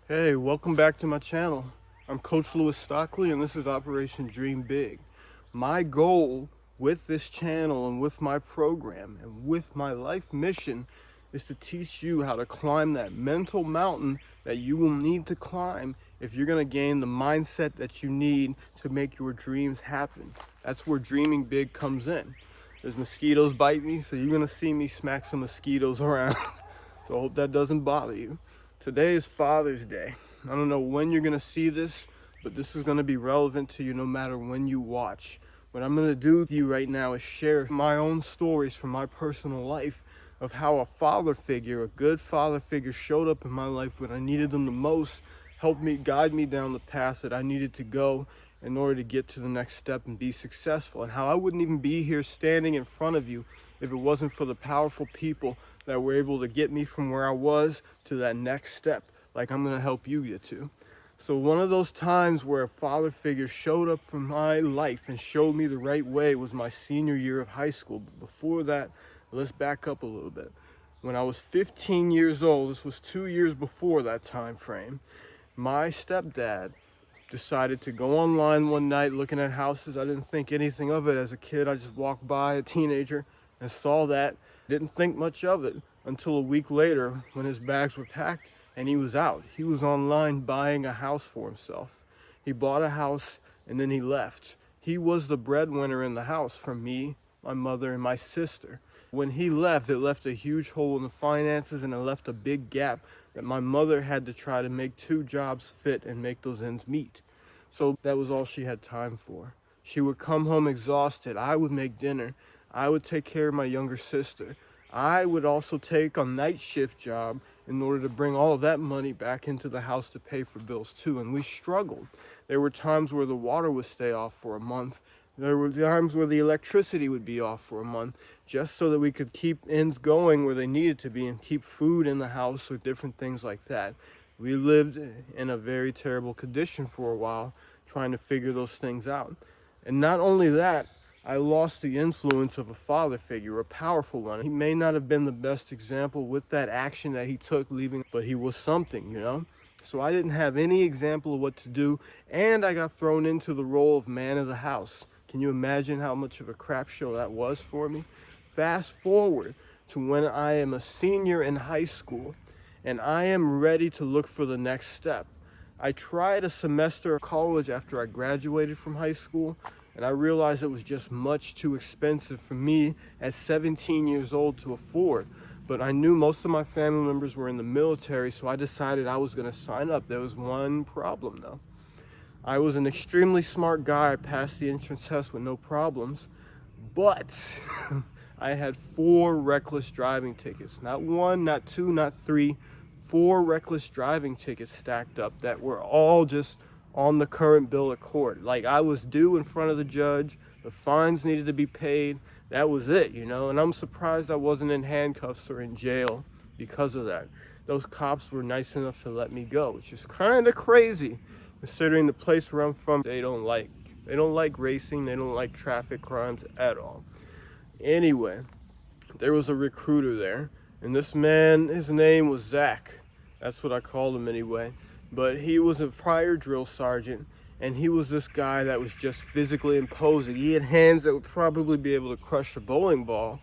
Hey, welcome back to my channel. I'm Coach Louis Stockley and this is Operation Dream Big. My goal with this channel and with my program and with my life mission is to teach you how to climb that mental mountain that you will need to climb if you're going to gain the mindset that you need to make your dreams happen. That's where dreaming big comes in. There's mosquitoes biting me, so you're going to see me smack some mosquitoes around. So I hope that doesn't bother you. Today is Father's Day. I don't know when you're gonna see this, but this is gonna be relevant to you no matter when you watch. What I'm gonna do with you right now is share my own stories from my personal life of how a father figure, a good father figure, showed up in my life when I needed them the most, helped me, guide me down the path that I needed to go in order to get to the next step and be successful, and how I wouldn't even be here standing in front of you if it wasn't for the powerful people that were able to get me from where I was to that next step, like I'm gonna help you get to. So one of those times where a father figure showed up for my life and showed me the right way was my senior year of high school. But before that, let's back up a little bit. When I was 15 years old, this was 2 years before that time frame, my stepdad decided to go online one night looking at houses. I didn't think anything of it as a kid. I just walked by, a teenager, and saw that. Didn't think much of it until a week later when his bags were packed and he was out. He was online buying a house for himself. He bought a house and then he left. He was the breadwinner in the house for me, my mother, and my sister. When he left, it left a huge hole in the finances and it left a big gap that my mother had to try to make 2 jobs fit and make those ends meet. So that was all she had time for. She would come home exhausted. I would make dinner. I would take care of my younger sister. I would also take a night shift job in order to bring all of that money back into the house to pay for bills too. And we struggled. There were times where the water would stay off for a month. There were times where the electricity would be off for a month, just so that we could keep ends going where they needed to be and keep food in the house or different things like that. We lived in a very terrible condition for a while, trying to figure those things out. And not only that, I lost the influence of a father figure, a powerful one. He may not have been the best example with that action that he took leaving, but he was something, you know? So I didn't have any example of what to do, and I got thrown into the role of man of the house. Can you imagine how much of a crap show that was for me? Fast forward to when I am a senior in high school, and I am ready to look for the next step. I tried a semester of college after I graduated from high school, and I realized it was just much too expensive for me at 17 years old to afford. But I knew most of my family members were in the military, so I decided I was going to sign up. There was one problem though. I was an extremely smart guy. I passed the entrance test with no problems, but I had 4 reckless driving tickets. Not 1, not 2, not 3, 4 reckless driving tickets stacked up that were all just on the current bill of court. Like, I was due in front of the judge, the fines needed to be paid, that was it, you know? And I'm surprised I wasn't in handcuffs or in jail because of that. Those cops were nice enough to let me go, which is kind of crazy considering the place where I'm from, they don't like racing, they don't like traffic crimes at all. Anyway, there was a recruiter there, and this man, his name was Zach. That's what I called him anyway. But he was a prior drill sergeant, and he was this guy that was just physically imposing. He had hands that would probably be able to crush a bowling ball.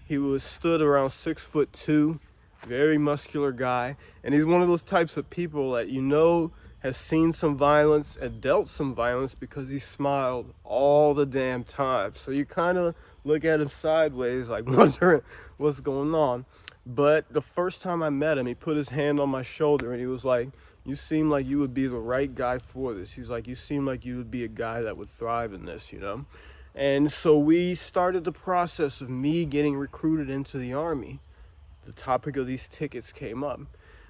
He stood around 6'2", very muscular guy, and he's one of those types of people that you know has seen some violence and dealt some violence because he smiled all the damn time. So you kind of look at him sideways, like wondering what's going on. But the first time I met him, he put his hand on my shoulder and he was like, "You seem like you would be the right guy for this." He's like, "You seem like you would be a guy that would thrive in this, you know?" And so we started the process of me getting recruited into the Army. The topic of these tickets came up.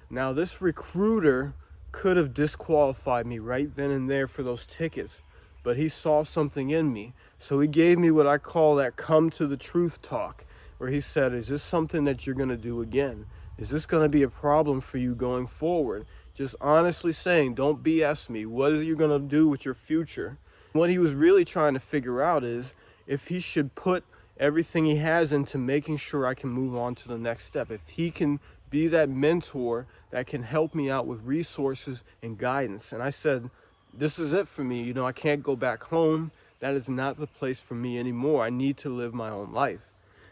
Now, this recruiter could have disqualified me right then and there for those tickets, but he saw something in me. So he gave me what I call that come to the truth talk, where he said, "Is this something that you're going to do again? Is this going to be a problem for you going forward? Just honestly saying, don't BS me. What are you going to do with your future?" What he was really trying to figure out is if he should put everything he has into making sure I can move on to the next step. If he can be that mentor that can help me out with resources and guidance. And I said, this is it for me. You know, I can't go back home. That is not the place for me anymore. I need to live my own life,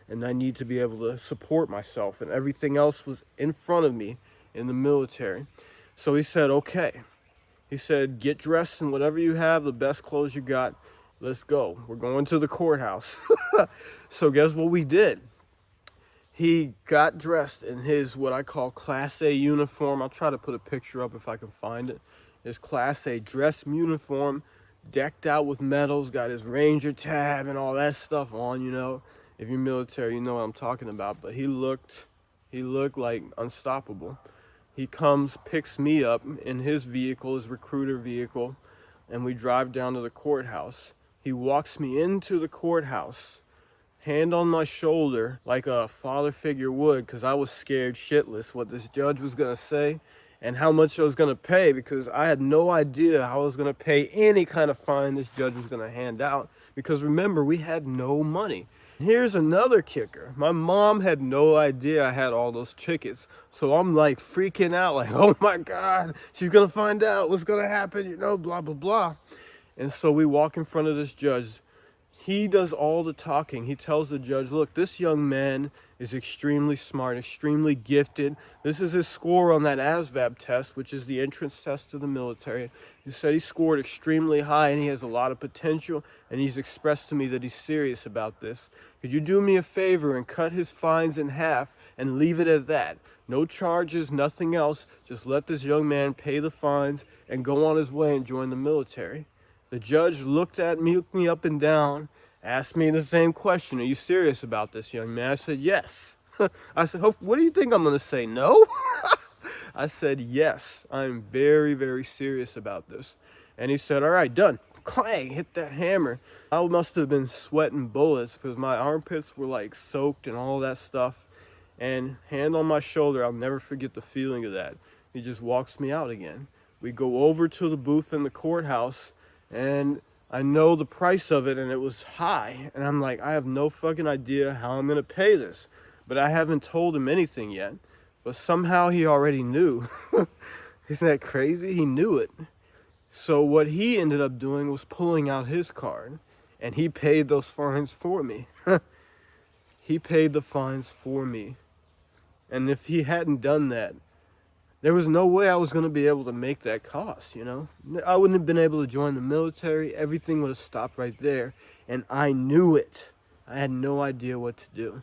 and I need to be able to support myself, and everything else was in front of me in the military. So he said, okay. He said, get dressed in whatever you have, the best clothes you got. Let's go. We're going to the courthouse. So guess what we did? He got dressed in his, what I call Class A uniform. I'll try to put a picture up if I can find it. His Class A dress uniform, decked out with medals, got his Ranger tab and all that stuff on, you know. If you're military, you know what I'm talking about. But he looked like unstoppable. He comes, picks me up in his vehicle, his recruiter vehicle, and we drive down to the courthouse. He walks me into the courthouse, hand on my shoulder, like a father figure would, because I was scared shitless what this judge was going to say and how much I was going to pay, because I had no idea how I was going to pay any kind of fine this judge was going to hand out. Because remember, we had no money. Here's another kicker. My mom had no idea I had all those tickets. So I'm like freaking out, like, oh my God, she's going to find out what's going to happen, you know, blah, blah, blah. And so we walk in front of this judge. He does all the talking. He tells the judge, look, this young man is extremely smart, extremely gifted. This is his score on that ASVAB test, which is the entrance test to the military. He said he scored extremely high and he has a lot of potential, and he's expressed to me that he's serious about this. Could you do me a favor and cut his fines in half and leave it at that? No charges, nothing else. Just let this young man pay the fines and go on his way and join the military. The judge looked me up and down, asked me the same question. Are you serious about this, young man? I said, yes. I said, what do you think I'm going to say? No? I said, yes, I'm very, very serious about this. And he said, all right, done. Clang, hit that hammer. I must have been sweating bullets because my armpits were like soaked and all that stuff. And hand on my shoulder, I'll never forget the feeling of that. He just walks me out again. We go over to the booth in the courthouse, and I know the price of it, and it was high. And I'm like, I have no fucking idea how I'm going to pay this. But I haven't told him anything yet. But somehow he already knew. Isn't that crazy? He knew it. So what he ended up doing was pulling out his card, and he paid those fines for me. He paid the fines for me. And if he hadn't done that, there was no way I was going to be able to make that cost, you know. I wouldn't have been able to join the military. Everything would have stopped right there. And I knew it. I had no idea what to do.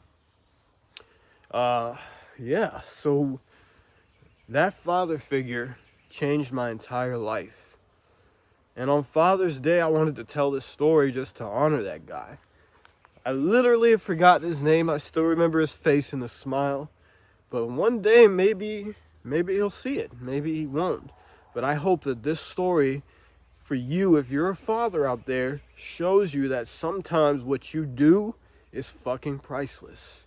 Yeah, so that father figure changed my entire life. And on Father's Day, I wanted to tell this story just to honor that guy. I literally have forgotten his name. I still remember his face and the smile. But one day, maybe he'll see it. Maybe he won't. But I hope that this story, for you, if you're a father out there, shows you that sometimes what you do is fucking priceless.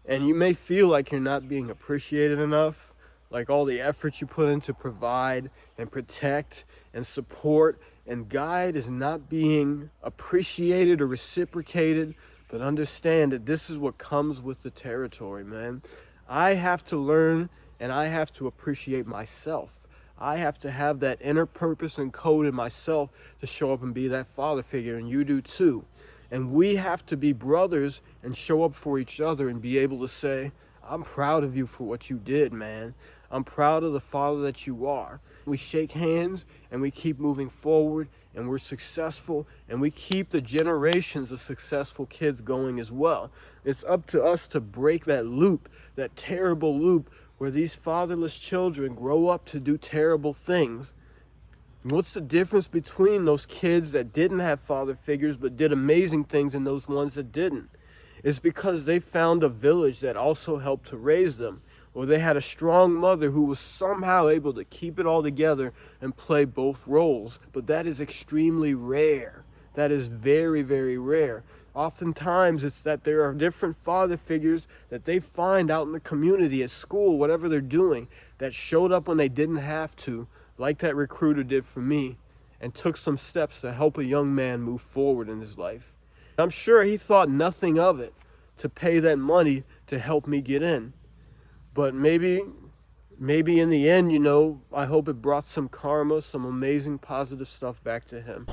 And you may feel like you're not being appreciated enough, like all the effort you put in to provide and protect and support and guide is not being appreciated or reciprocated. But understand that this is what comes with the territory, man. I have to learn, and I have to appreciate myself. I have to have that inner purpose and code in myself to show up and be that father figure, and you do too. And we have to be brothers and show up for each other and be able to say, I'm proud of you for what you did, man. I'm proud of the father that you are. We shake hands and we keep moving forward, and we're successful, and we keep the generations of successful kids going as well. It's up to us to break that loop, that terrible loop where these fatherless children grow up to do terrible things. What's the difference between those kids that didn't have father figures but did amazing things and those ones that didn't? It's because they found a village that also helped to raise them, or they had a strong mother who was somehow able to keep it all together and play both roles. But that is extremely rare. That is very, very rare. Oftentimes it's that there are different father figures that they find out in the community, at school, whatever they're doing, that showed up when they didn't have to, like that recruiter did for me, and took some steps to help a young man move forward in his life. I'm sure he thought nothing of it to pay that money to help me get in. But maybe in the end, you know, I hope it brought some karma, some amazing positive stuff back to him.